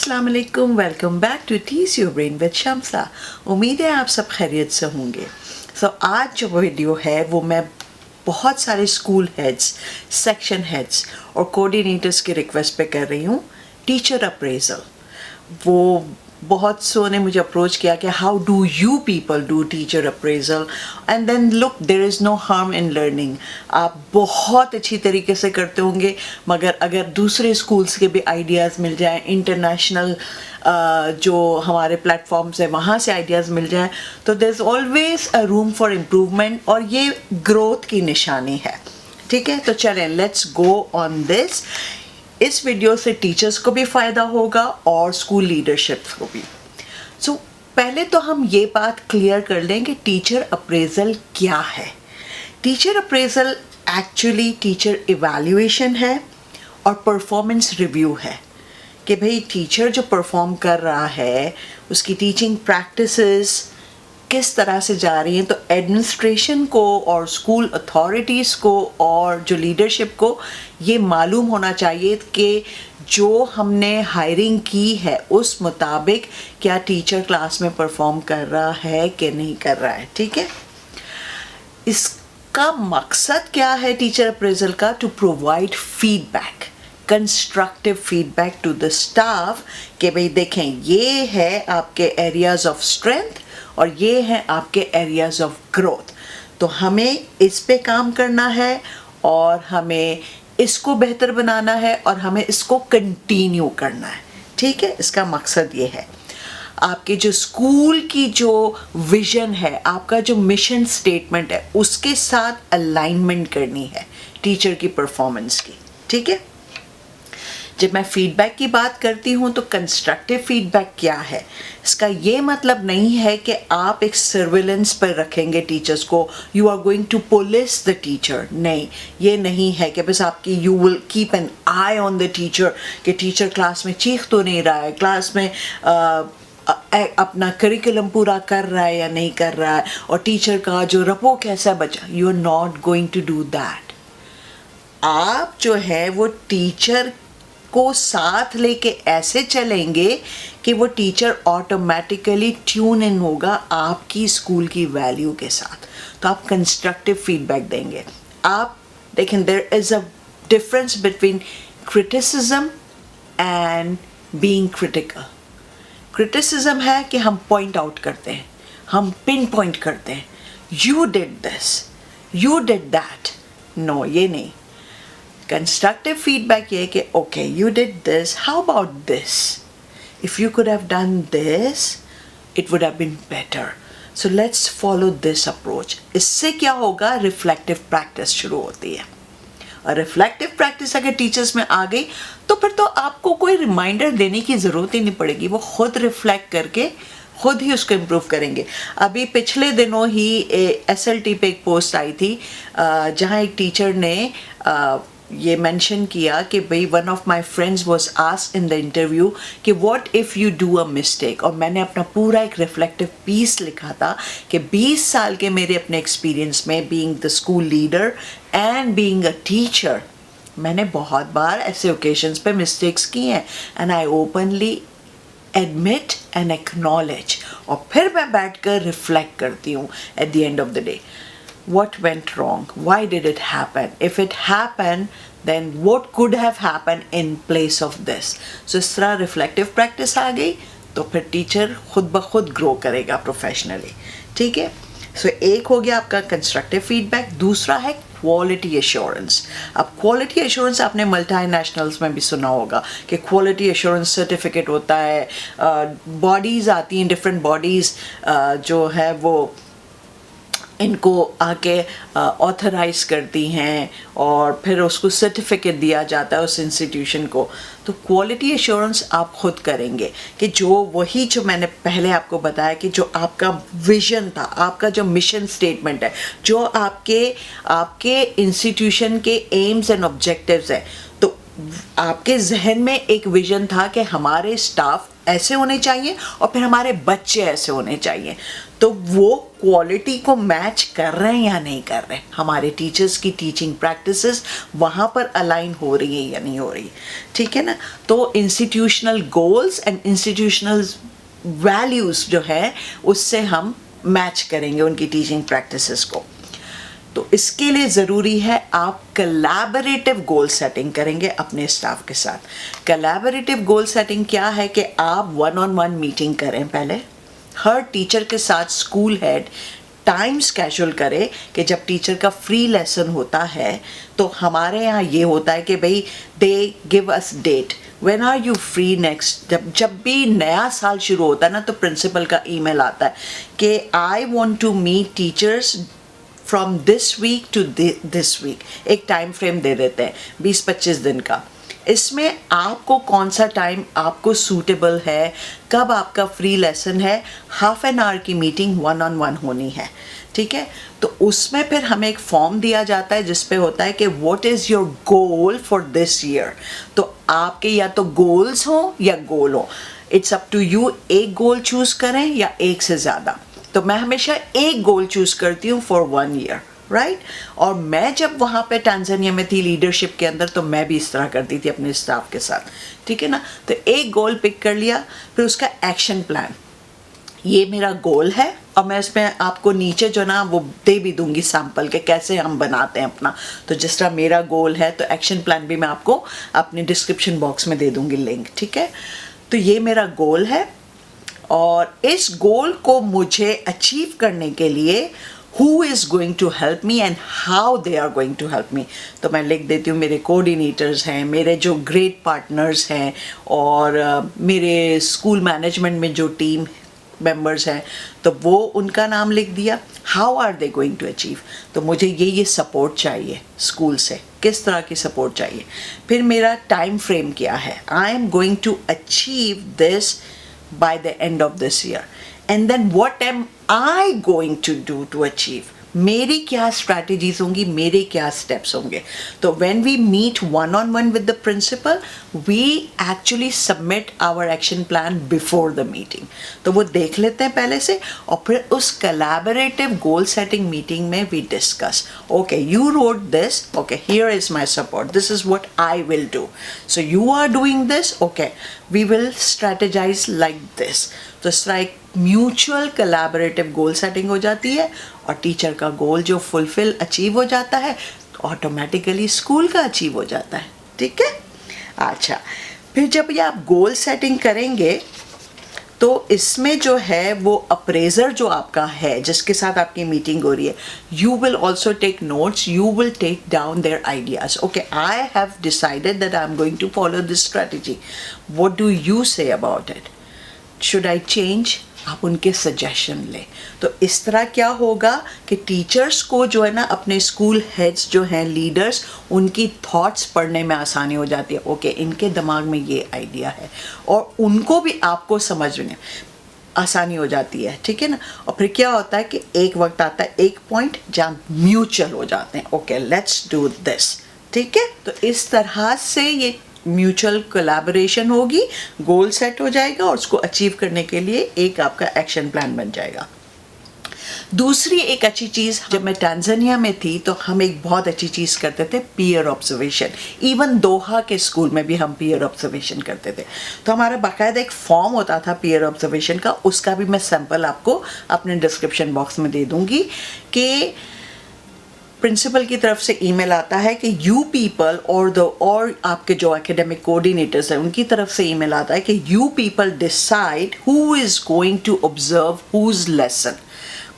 अस्सलाम वालेकुम, welcome back to tease your brain with Shamsa. उम्मीद है आप सब खैरियत से होंगे। आज जो वीडियो है वो मैं बहुत सारे स्कूल हेड्स, सेक्शन हेड्स और कोऑर्डिनेटर्स की रिक्वेस्ट पे कर रही हूँ। टीचर अप्रेजल, वो बहुत सो ने मुझे अप्रोच किया कि how do you people do teacher appraisal and then look, there is no harm in learning. आप बहुत अच्छी तरीके से करते होंगे, मगर अगर दूसरे स्कूल्स के भी आइडियाज़ मिल जाएं, इंटरनेशनल जो हमारे प्लेटफॉर्म्स हैं वहाँ से आइडियाज़ मिल जाएं, तो there is always a room for improvement और ये ग्रोथ की निशानी है। ठीक है, तो चलें, लेट्स गो ऑन दिस। इस वीडियो से टीचर्स को भी फ़ायदा होगा और स्कूल लीडरशिप को भी। पहले तो हम ये बात क्लियर कर लें कि टीचर अप्रेजल क्या है। Teacher appraisal actually teacher evaluation है और परफॉर्मेंस रिव्यू है कि भाई टीचर जो परफॉर्म कर रहा है उसकी टीचिंग प्रैक्टिसेस किस तरह से जा रही हैं। तो एडमिनिस्ट्रेशन को और स्कूल अथॉरिटीज़ को और जो लीडरशिप को ये मालूम होना चाहिए कि जो हमने हायरिंग की है उस मुताबिक क्या टीचर क्लास में परफॉर्म कर रहा है कि नहीं कर रहा है। ठीक है, इसका मकसद क्या है टीचर अप्रेजल का? To provide feedback, constructive feedback to the staff कि भाई देखें, ये है आपके एरियाज ऑफ स्ट्रेंथ और ये हैं आपके एरियाज ऑफ ग्रोथ। तो हमें इस पे काम करना है और हमें इसको बेहतर बनाना है और हमें इसको कंटिन्यू करना है। ठीक है, इसका मकसद ये है। आपके जो स्कूल की जो विजन है, आपका जो मिशन स्टेटमेंट है, उसके साथ अलाइनमेंट करनी है टीचर की परफॉर्मेंस की। ठीक है, जब मैं फीडबैक की बात करती हूँ तो कंस्ट्रक्टिव फीडबैक क्या है? इसका ये मतलब नहीं है कि आप एक सर्विलेंस पर रखेंगे टीचर्स को, you are going to police the teacher. नहीं, ये नहीं है कि बस आपकी you will keep an eye on the teacher कि टीचर क्लास में चीख तो नहीं रहा है, क्लास में अपना करिकुलम पूरा कर रहा है या नहीं कर रहा है, और टीचर का जो रपो कैसा बचा। You are not going to do that. आप जो है वो टीचर को साथ लेके ऐसे चलेंगे कि वो टीचर ऑटोमेटिकली ट्यून इन होगा आपकी स्कूल की वैल्यू के साथ। तो आप कंस्ट्रक्टिव फीडबैक देंगे। आप देखें, there is a difference between criticism and being critical. Criticism है कि हम पॉइंट आउट करते हैं, हम पिन पॉइंट करते हैं, you did this, you did that. No, ये नहीं। Constructive feedback ये कि okay, you did this, how about this? If you could have done this, it would have been better. So let's follow this approach. इससे क्या होगा? Reflective practice शुरू होती है। और reflective practice अगर टीचर्स में आ गई तो फिर तो आपको कोई रिमाइंडर देने की ज़रूरत ही नहीं पड़ेगी, वो खुद रिफ्लेक्ट करके खुद ही उसको इम्प्रूव करेंगे। अभी पिछले दिनों ही SLT पे एक पोस्ट आई थी जहाँ एक टीचर ने ये मेंशन किया कि भाई one of my friends was asked in the interview कि what if you do a mistake, और मैंने अपना पूरा एक रिफ्लेक्टिव पीस लिखा था कि 20 साल के मेरे अपने एक्सपीरियंस में being the school leader and being a teacher, मैंने बहुत बार ऐसे ओकेजन्स पे मिस्टेक्स की हैं and I openly admit and acknowledge, और फिर मैं बैठकर रिफ्लेक्ट करती हूँ at the end of the day. What went wrong? Why did it happen? If it happened, then what could have happened in place of this? So इस तरह reflective practice आ गई तो फिर टीचर खुद ब खुद ग्रो करेगा प्रोफेशनली। ठीक है, सो एक हो गया आपका कंस्ट्रक्टिव फीडबैक। दूसरा है क्वालिटी एश्योरेंस। अब क्वालिटी एश्योरेंस आपने मल्टीनेशनल्स में भी सुना होगा कि क्वालिटी एश्योरेंस सर्टिफिकेट होता है, बॉडीज़ आती हैं, डिफरेंट बॉडीज़ जो है वो इनको आके ऑथराइज करती हैं और फिर उसको सर्टिफिकेट दिया जाता है उस इंस्टीट्यूशन को। तो क्वालिटी एश्योरेंस आप खुद करेंगे कि जो वही जो मैंने पहले आपको बताया कि जो आपका विजन था, आपका जो मिशन स्टेटमेंट है, जो आपके इंस्टीट्यूशन के एम्स एंड ऑब्जेक्टिव्स हैं, तो आपके जहन में एक विजन था कि हमारे स्टाफ ऐसे होने चाहिए और फिर हमारे बच्चे ऐसे होने चाहिए। तो वो क्वालिटी को मैच कर रहे हैं या नहीं कर रहे हैं, हमारे टीचर्स की टीचिंग प्रैक्टिसेस वहाँ पर अलाइन हो रही है या नहीं हो रही, ठीक है ना। तो institutional goals and institutional values जो है उससे हम मैच करेंगे उनकी टीचिंग प्रैक्टिसेस को। तो इसके लिए ज़रूरी है आप कोलैबोरेटिव गोल सेटिंग करेंगे अपने स्टाफ के साथ। कोलैबोरेटिव गोल सेटिंग क्या है कि आप 1-on-1 मीटिंग करें, पहले हर टीचर के साथ स्कूल हेड टाइम स्केड्यूल करे कि जब टीचर का फ्री लेसन होता है तो हमारे यहाँ ये होता है कि भाई they give us date, when are you free next. जब भी नया साल शुरू होता है ना तो प्रिंसिपल का ईमेल आता है कि I want to meet teachers from this week to this week, एक टाइम फ्रेम दे देते हैं 20-25 दिन का। इसमें आपको कौन सा टाइम आपको सूटेबल है, कब आपका फ्री लेसन है, हाफ एन आवर की मीटिंग 1-on-1 होनी है, ठीक है। तो उसमें फिर हमें एक फॉर्म दिया जाता है जिस पे होता है कि what is your goal for this year. तो आपके या तो गोल्स हो या गोल हो, इट्स अप टू यू, एक गोल चूज़ करें या एक से ज़्यादा। तो मैं हमेशा एक गोल चूज़ करती हूँ फॉर 1 ईयर, राइट। और मैं जब वहाँ पे टांजानिया में थी लीडरशिप के अंदर तो मैं भी इस तरह करती थी अपने स्टाफ के साथ, ठीक है ना। तो एक गोल पिक कर लिया, फिर उसका एक्शन प्लान, ये मेरा गोल है और मैं इसमें आपको नीचे जो ना वो दे भी दूंगी सैम्पल के कैसे हम बनाते हैं अपना। तो जिस तरह मेरा गोल है तो एक्शन प्लान भी मैं आपको अपने डिस्क्रिप्शन बॉक्स में दे दूंगी लिंक, ठीक है। तो ये मेरा गोल है और इस गोल को मुझे अचीव करने के लिए who is going to help me and how they are going to help me। तो मैं लिख देती हूँ मेरे कोऑर्डिनेटर्स हैं, मेरे जो ग्रेट पार्टनर्स हैं और मेरे स्कूल मैनेजमेंट में जो टीम मेंबर्स हैं तो वो उनका नाम लिख दिया। How are they going to achieve, तो मुझे ये सपोर्ट चाहिए स्कूल से, किस तरह की सपोर्ट चाहिए। फिर मेरा टाइम फ्रेम क्या है, I am going to achieve this by the end of this year, and then what am I going to do to achieve, मेरी क्या स्ट्रैटेजीज होंगी, मेरे क्या स्टेप्स होंगे। तो when we meet 1-on-1 with the principal we actually submit our action plan before the meeting। तो वो देख लेते हैं पहले से और फिर उस collaborative goal setting meeting में we discuss, okay you wrote this, okay here is my support, this is what I will do, so you are doing this, okay we will strategize like this। तो इस तरह एक mutual collaborative goal setting हो जाती है और teacher का गोल जो फुलफिल अचीव हो जाता है ऑटोमेटिकली स्कूल का अचीव हो जाता है, ठीक है। अच्छा, फिर जब ये आप गोल सेटिंग करेंगे तो इसमें जो है वो अप्रेजर जो आपका है जिसके साथ आपकी मीटिंग हो रही है, you will also take notes, you will take down their ideas. Okay I have decided that I am going to follow this strategy, what do you say about it, should I change, आप उनके suggestion लें। तो इस तरह क्या होगा कि teachers को जो है ना अपने स्कूल हेड्स जो हैं लीडर्स उनकी थॉट्स पढ़ने में आसानी हो जाती है। ओके इनके दिमाग में ये आइडिया है और उनको भी आपको समझने आसानी हो जाती है, ठीक है ना। और फिर क्या होता है कि एक वक्त आता है एक पॉइंट जहाँ म्यूचुअल हो जाते हैं, ओके लेट्स डू दिस, ठीक है। तो इस तरह से ये म्यूचुअल कोलैबोरेशन होगी, गोल सेट हो जाएगा और उसको अचीव करने के लिए एक आपका एक्शन प्लान बन जाएगा। दूसरी एक अच्छी चीज़, जब मैं टांजानिया में थी तो हम एक बहुत अच्छी चीज़ करते थे, पीयर ऑब्जर्वेशन। इवन दोहा के स्कूल में भी हम पीयर ऑब्जर्वेशन करते थे। तो हमारा बाकायदा एक फॉर्म होता था पीयर ऑब्जर्वेशन का, उसका भी मैं सैंपल आपको अपने डिस्क्रिप्शन बॉक्स में दे दूँगी कि प्रिंसिपल की तरफ से ईमेल आता है कि यू पीपल और आपके जो एकेडमिक कोऑर्डिनेटर्स हैं उनकी तरफ से ईमेल आता है कि you people decide who is going to observe whose lesson,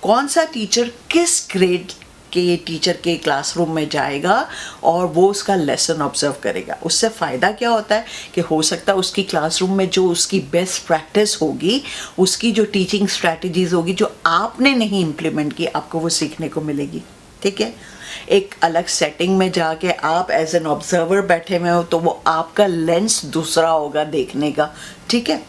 कौन सा टीचर किस ग्रेड के टीचर के क्लासरूम में जाएगा और वो उसका लेसन ऑब्जर्व करेगा। उससे फ़ायदा क्या होता है कि हो सकता है उसकी क्लासरूम में जो उसकी बेस्ट प्रैक्टिस होगी, उसकी जो टीचिंग स्ट्रैटेजीज़ होगी जो आपने नहीं इम्प्लीमेंट की, आपको वो सीखने को मिलेगी, ठीक है। एक अलग सेटिंग में जाके आप एज एन ऑब्जर्वर बैठे हुए हो तो वो आपका लेंस दूसरा होगा देखने का, ठीक है।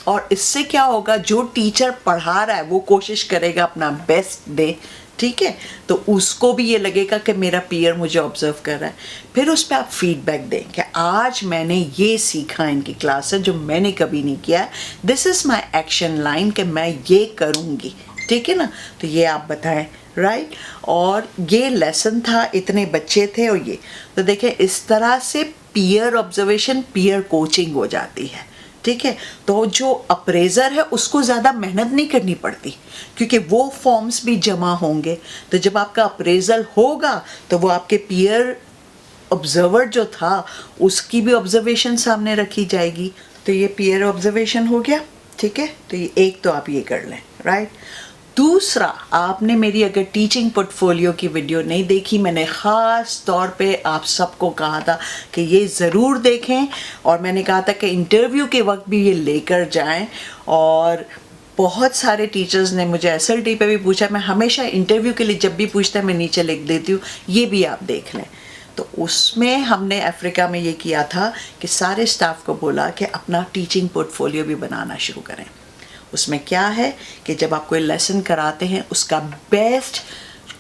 और इससे क्या होगा, जो टीचर पढ़ा रहा है वो कोशिश करेगा अपना बेस्ट दे, ठीक है। तो उसको भी ये लगेगा कि मेरा पीयर मुझे ऑब्जर्व कर रहा है। फिर उस पर आप फीडबैक दें कि आज मैंने ये सीखा इनकी क्लास से जो मैंने कभी नहीं किया, this is my action line कि मैं ये करूँगी, ठीक है ना, तो ये आप बताएं, राइट। और ये लेसन था, इतने बच्चे थे और ये, तो देखें इस तरह से पीयर ऑब्जर्वेशन, पीयर कोचिंग हो जाती है, ठीक है। तो जो अप्रेजर है उसको ज़्यादा मेहनत नहीं करनी पड़ती, क्योंकि वो फॉर्म्स भी जमा होंगे। तो जब आपका अप्रेजल होगा तो वो आपके पीयर ऑब्जर्वर जो था उसकी भी ऑब्जर्वेशन सामने रखी जाएगी। तो ये पीयर ऑब्जर्वेशन हो गया, ठीक है। तो ये एक तो आप ये कर लें, राइट। दूसरा, आपने मेरी अगर टीचिंग पोर्टफोलियो की वीडियो नहीं देखी, मैंने ख़ास तौर पे आप सबको कहा था कि ये ज़रूर देखें, और मैंने कहा था कि इंटरव्यू के वक्त भी ये लेकर जाएं। और बहुत सारे टीचर्स ने मुझे SLT पे भी पूछा, मैं हमेशा इंटरव्यू के लिए जब भी पूछता है मैं नीचे लिख देती हूँ, ये भी आप देख लें। तो उसमें हमने अफ्रीका में ये किया था कि सारे स्टाफ को बोला कि अपना टीचिंग पोर्टफोलियो भी बनाना शुरू करें। उसमें क्या है कि जब आप कोई लेसन कराते हैं उसका बेस्ट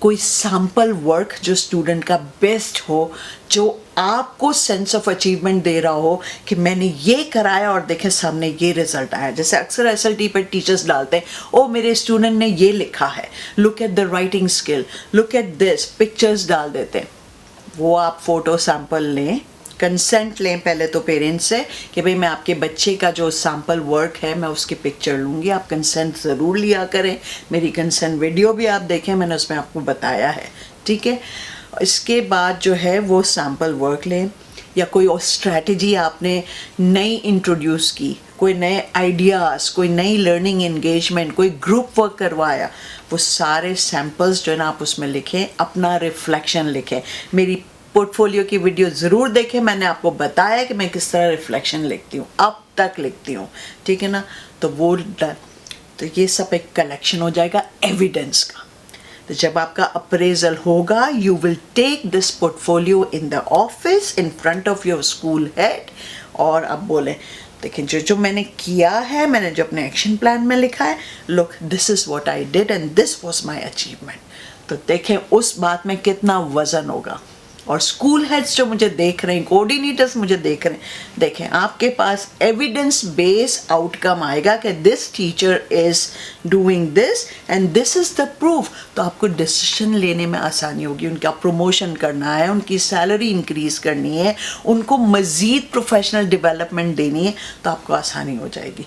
कोई सैम्पल वर्क जो स्टूडेंट का बेस्ट हो, जो आपको सेंस ऑफ अचीवमेंट दे रहा हो कि मैंने ये कराया और देखें सामने ये रिजल्ट आया। जैसे अक्सर SLT पर टीचर्स डालते हैं, ओ मेरे स्टूडेंट ने ये लिखा है, look at the writing skill, look at this, pictures डाल देते हैं। वो आप फ़ोटो सैम्पल लें, कंसेंट लें पहले तो पेरेंट्स से कि भाई मैं आपके बच्चे का जो सैम्पल वर्क है मैं उसकी पिक्चर लूँगी, आप कंसेंट ज़रूर लिया करें। मेरी कंसेंट वीडियो भी आप देखें, मैंने उसमें आपको बताया है, ठीक है। इसके बाद जो है वो सैम्पल वर्क लें, या कोई और स्ट्रैटेजी आपने नई इंट्रोड्यूस की, कोई नए आइडियाज़, कोई नई लर्निंग एंगेजमेंट, कोई ग्रुप वर्क करवाया, वो सारे सैम्पल्स जो है ना आप उसमें लिखें, अपना रिफ्लेक्शन लिखें। मेरी पोर्टफोलियो की वीडियो ज़रूर देखें, मैंने आपको बताया कि मैं किस तरह रिफ्लेक्शन लिखती हूँ, अब तक लिखती हूँ, ठीक है ना। तो वो तो ये सब एक कलेक्शन हो जाएगा एविडेंस का। तो जब आपका अप्रेजल होगा, you will take this portfolio in the office in front of your school head, और अब बोले देखिए जो मैंने किया है, मैंने जो अपने एक्शन प्लान में लिखा है, look this is what I did and this was my achievement. तो देखें उस बात में कितना वज़न होगा। और स्कूल हेड्स जो मुझे देख रहे हैं, कोऑर्डिनेटर्स मुझे देख रहे हैं, देखें आपके पास एविडेंस बेस आउटकम आएगा कि this teacher is doing this and this is the proof. तो आपको डिसीजन लेने में आसानी होगी, उनका प्रमोशन करना है, उनकी सैलरी इंक्रीज़ करनी है, उनको मज़ीद प्रोफेशनल डेवलपमेंट देनी है, तो आपको आसानी हो जाएगी।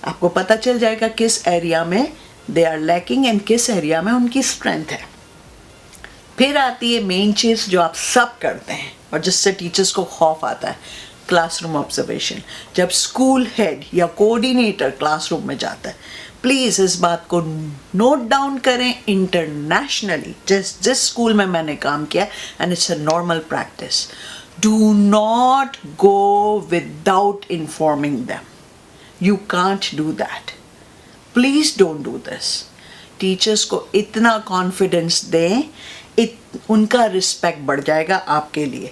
आपको पता चल जाएगा किस एरिया में दे आर लैकिंग एंड किस एरिया में उनकी स्ट्रेंथ है। फिर आती है मेन चीज़ जो आप सब करते हैं और जिससे टीचर्स को खौफ आता है, क्लासरूम ऑब्जर्वेशन। जब स्कूल हेड या कोऑर्डिनेटर क्लासरूम में जाता है, प्लीज़ इस बात को नोट डाउन करें इंटरनेशनली, जिस स्कूल में मैंने काम किया, and it's a normal practice. Do not go without informing them, you can't do that, please don't do this. Teachers को इतना कॉन्फिडेंस दें, उनका रिस्पेक्ट बढ़ जाएगा आपके लिए।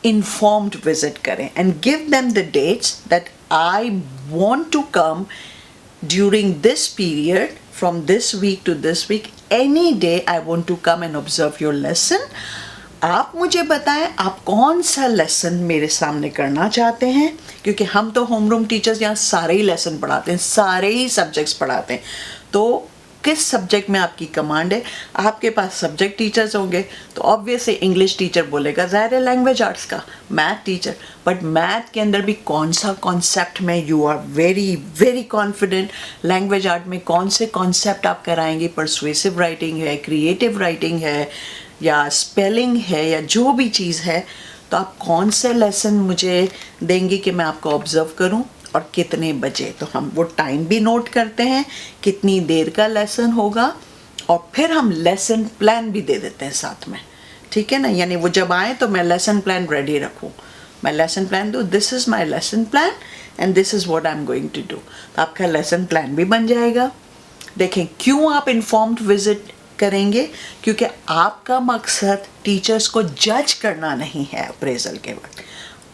इन्फॉर्म्ड विजिट करें and give them the dates that I want to come during this period, from this week to this week, any day I want to come and observe your lesson. आप मुझे बताएं आप कौन सा lesson मेरे सामने करना चाहते हैं, क्योंकि हम तो होमरूम टीचर्स यहाँ सारे ही लेसन पढ़ाते हैं, सारे ही सब्जेक्ट्स पढ़ाते हैं। तो किस सब्जेक्ट में आपकी कमांड है? आपके पास सब्जेक्ट टीचर्स होंगे तो ऑब्वियसली इंग्लिश टीचर बोलेगा, ज़ाहिर है लैंग्वेज आर्ट्स का मैथ टीचर, बट मैथ के अंदर भी कौन सा कॉन्सेप्ट में you are very very confident, language art में कौन से कॉन्सेप्ट आप कराएंगे, परसुएसिव राइटिंग है, क्रिएटिव राइटिंग है, या स्पेलिंग है, या जो भी चीज़ है, तो आप कौन से लेसन मुझे देंगे कि मैं आपको ऑब्जर्व करूं और कितने बजे। तो हम वो टाइम भी नोट करते हैं, कितनी देर का लेसन होगा, और फिर हम लेसन प्लान भी दे देते हैं साथ में, ठीक है ना। यानी वो जब आए तो मैं लेसन प्लान रेडी रखूं, मैं लेसन प्लान दूँ, this is my lesson plan and this is what I am going to do. तो आपका लेसन प्लान भी बन जाएगा। देखें क्यों आप इन्फॉर्म्ड विजिट करेंगे, क्योंकि आपका मकसद टीचर्स को जज करना नहीं है अप्रेजल के वक्त,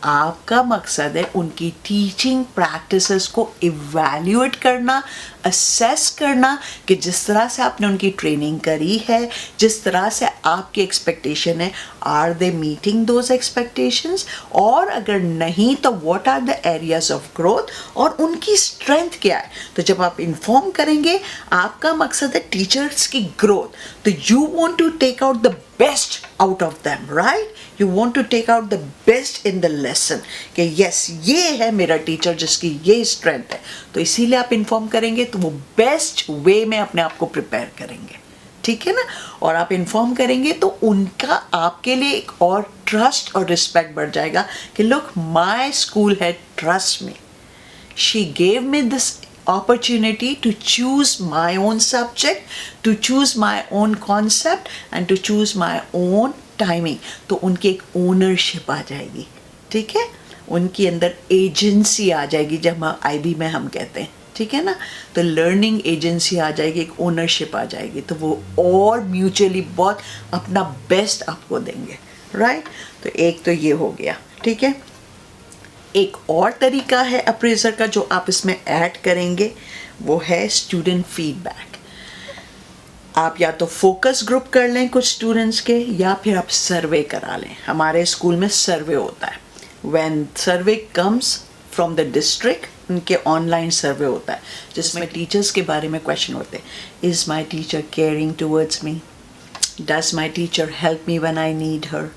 आपका मकसद है उनकी टीचिंग प्रैक्टिसेस को इवैल्यूएट करना, असेस करना कि जिस तरह से आपने उनकी ट्रेनिंग करी है, जिस तरह से आपकी एक्सपेक्टेशन है, are they meeting those expectations, और अगर नहीं तो what are the areas of growth और उनकी स्ट्रेंथ क्या है। तो जब आप इन्फॉर्म करेंगे, आपका मकसद है टीचर्स की ग्रोथ, तो you want to take out the best out of them, right? You want to take out the best in the lesson कि यस, ये है मेरा टीचर जिसकी ये स्ट्रेंथ है, तो इसीलिए आप इन्फॉर्म करेंगे तो वो बेस्ट वे में अपने आप को प्रिपेयर करेंगे, ठीक है ना? और आप इन्फॉर्म करेंगे तो उनका आपके लिए एक और ट्रस्ट और रिस्पेक्ट बढ़ जाएगा कि लुक, माय स्कूल है, trust me, she gave me this opportunity to choose my own subject, to choose my own concept and to choose my own timing. तो उनकी एक ओनरशिप आ जाएगी, ठीक है? उनकी अंदर एजेंसी आ जाएगी, जब हम IB में हम कहते हैं, ठीक है ना? तो लर्निंग एजेंसी आ जाएगी, एक ओनरशिप आ जाएगी, तो वो और म्यूचुअली बहुत अपना बेस्ट आपको देंगे, राइट? तो एक तो ये हो गया, ठीक है? एक और तरीका है अप्रेजर का जो आप इसमें ऐड करेंगे, वो है स्टूडेंट फीडबैक। आप या तो फोकस ग्रुप कर लें कुछ स्टूडेंट्स के, या फिर आप सर्वे करा लें। हमारे स्कूल में सर्वे होता है, when survey comes from the district, उनके ऑनलाइन सर्वे होता है जिसमें टीचर्स के बारे में क्वेश्चन होते हैं। Is my teacher caring towards me? Does my teacher help me when I need her?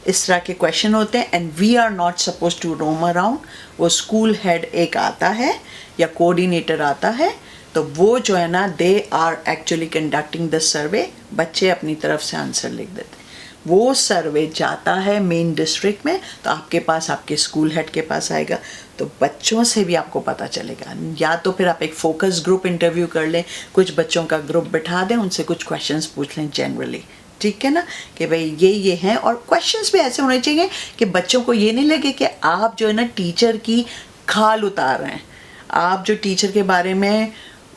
इस तरह के क्वेश्चन होते हैं, and we are not suppose to roam around. वो स्कूल हेड एक आता है या कोऑर्डिनेटर आता है, तो वो जो है ना, they are actually conducting the survey, बच्चे अपनी तरफ से आंसर लिख देते हैं। वो सर्वे जाता है मेन डिस्ट्रिक्ट में, तो आपके पास, आपके स्कूल हेड के पास आएगा, तो बच्चों से भी आपको पता चलेगा। या तो फिर आप एक फोकस ग्रुप इंटरव्यू कर लें, कुछ बच्चों का ग्रुप बिठा दें, उनसे कुछ क्वेश्चंस पूछ लें जनरली, ठीक है ना, कि भाई ये हैं। और क्वेश्चंस भी ऐसे होने चाहिए कि बच्चों को ये नहीं लगे कि आप जो है ना टीचर की खाल उतार रहे हैं, आप जो टीचर के बारे में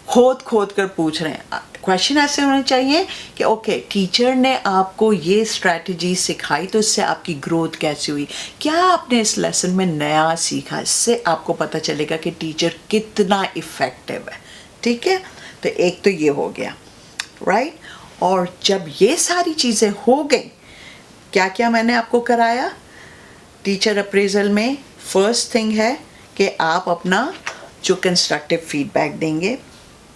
खोद कर पूछ रहे हैं। क्वेश्चन ऐसे होने चाहिए कि ओके, टीचर ने आपको ये स्ट्रैटेजी सिखाई, तो इससे आपकी ग्रोथ कैसी हुई, क्या आपने इस लेसन में नया सीखा, इससे आपको पता चलेगा कि टीचर कितना इफ़ेक्टिव है, ठीक है? तो एक तो ये हो गया, राइट? और जब ये सारी चीज़ें हो गई, क्या क्या मैंने आपको कराया टीचर अप्रेजल में? फर्स्ट थिंग है कि आप अपना जो कंस्ट्रक्टिव फीडबैक देंगे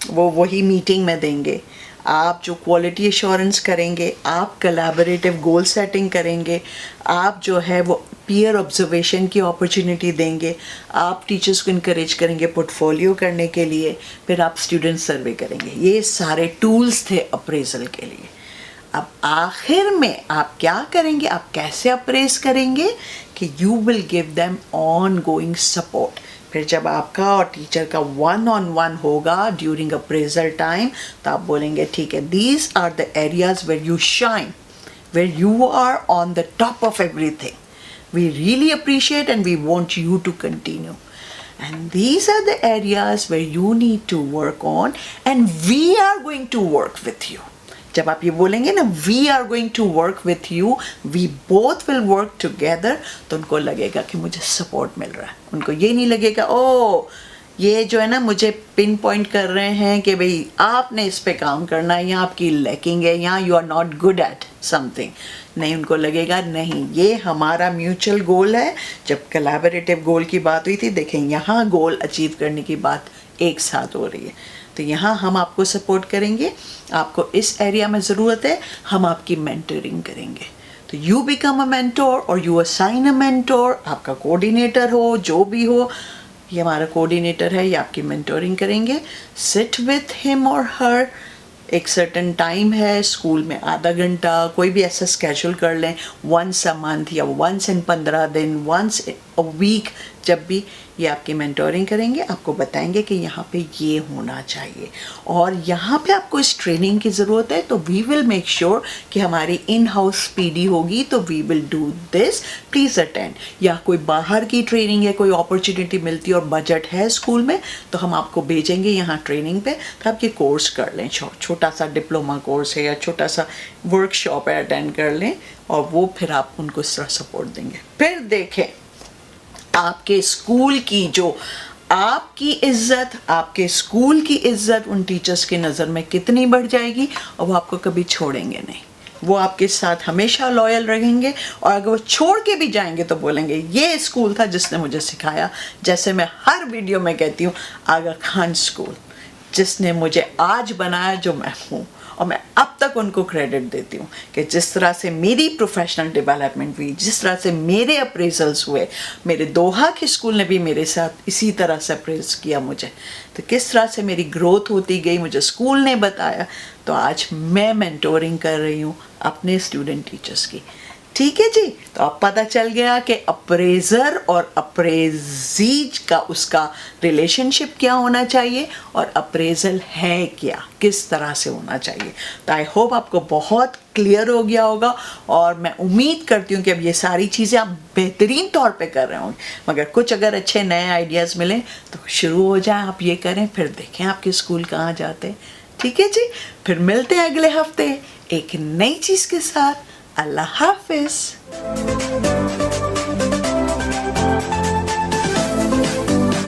वो वही मीटिंग में देंगे। आप जो क्वालिटी एश्योरेंस करेंगे, आप कोलैबोरेटिव गोल सेटिंग करेंगे, आप जो है वो पीयर ऑब्जर्वेशन की अपॉर्चुनिटी देंगे, आप टीचर्स को इनकरेज करेंगे पोर्टफोलियो करने के लिए, फिर आप स्टूडेंट सर्वे करेंगे। ये सारे टूल्स थे अप्रेजल के लिए। अब आखिर में आप क्या करेंगे, आप कैसे अप्रेज करेंगे कि you will give them on going support. फिर जब आपका और टीचर का 1-on-1 होगा ड्यूरिंग अप्रेजल टाइम, तो आप बोलेंगे ठीक है, these are the areas where you shine, where you are on the top of everything, we really appreciate and we want you to continue, and these are the areas where you need to work on and we are going to work with you. जब आप ये बोलेंगे ना, we are going to work with you, we both will work together, तो उनको लगेगा कि मुझे सपोर्ट मिल रहा है। उनको ये नहीं लगेगा ओ ये जो है ना मुझे पिन पॉइंट कर रहे हैं कि भाई आपने इस पे काम करना है, यहाँ आपकी लैकिंग है, यहाँ you are not good at something. नहीं, उनको लगेगा नहीं, ये हमारा म्यूचुअल गोल है। जब कोलैबोरेटिव गोल की बात हुई थी, देखें यहाँ गोल अचीव करने की बात एक साथ हो रही है, तो यहाँ हम आपको सपोर्ट करेंगे, आपको इस एरिया में ज़रूरत है, हम आपकी मेंटरिंग करेंगे। तो यू बिकम अ मेंटोर और यू असाइन अ मेंटोर, आपका कोऑर्डिनेटर हो, जो भी हो, ये हमारा कोऑर्डिनेटर है, ये आपकी मेंटोरिंग करेंगे। सिट विथ हिम और हर, एक सर्टन टाइम है स्कूल में, आधा घंटा, कोई भी ऐसा स्केड्यूल कर लें, वंस अ मंथ या वंस इन 15 दिन, वंस अ वीक, जब भी ये आपकी मेंटोरिंग करेंगे, आपको बताएंगे कि यहाँ पे ये होना चाहिए और यहाँ पे आपको इस ट्रेनिंग की ज़रूरत है, तो वी विल मेक श्योर कि हमारी इन हाउस पीडी होगी, तो we will do this, please attend. या कोई बाहर की ट्रेनिंग है, कोई अपॉर्चुनिटी मिलती है और बजट है स्कूल में, तो हम आपको भेजेंगे यहाँ ट्रेनिंग पे, तो आप ये कोर्स कर लें, छोटा सा डिप्लोमा कोर्स है या छोटा सा वर्कशॉप है, अटेंड कर लें और वो फिर आप उनको इस तरह सपोर्ट देंगे। फिर देखें आपके स्कूल की जो आपकी इज्जत, आपके स्कूल की इज्जत उन टीचर्स की नज़र में कितनी बढ़ जाएगी, और वो आपको कभी छोड़ेंगे नहीं, वो आपके साथ हमेशा लॉयल रहेंगे। और अगर वो छोड़ के भी जाएंगे तो बोलेंगे ये स्कूल था जिसने मुझे सिखाया। जैसे मैं हर वीडियो में कहती हूँ, आगा खान स्कूल जिसने मुझे आज बनाया जो मैं हूँ। और मैं अब तक उनको क्रेडिट देती हूँ कि जिस तरह से मेरी प्रोफेशनल डेवलपमेंट हुई, जिस तरह से मेरे अप्रेजल्स हुए, मेरे दोहा के स्कूल ने भी मेरे साथ इसी तरह से अप्रेज किया मुझे, तो किस तरह से मेरी ग्रोथ होती गई मुझे स्कूल ने बताया। तो आज मैं मेंटोरिंग कर रही हूँ अपने स्टूडेंट टीचर्स की। ठीक है जी, तो अब पता चल गया कि अप्रेजर और अप्रेजीज का उसका रिलेशनशिप क्या होना चाहिए और अप्रेजल है क्या, किस तरह से होना चाहिए। तो आई होप आपको बहुत क्लियर हो गया होगा, और मैं उम्मीद करती हूँ कि अब ये सारी चीज़ें आप बेहतरीन तौर पे कर रहे होंगे। मगर कुछ अगर अच्छे नए आइडियाज़ मिलें तो शुरू हो जाएं, आप ये करें, फिर देखें आपके स्कूल कहाँ जाते हैं। ठीक है जी, फिर मिलते हैं अगले हफ्ते एक नई चीज़ के साथ। अल्लाह हाफिज़।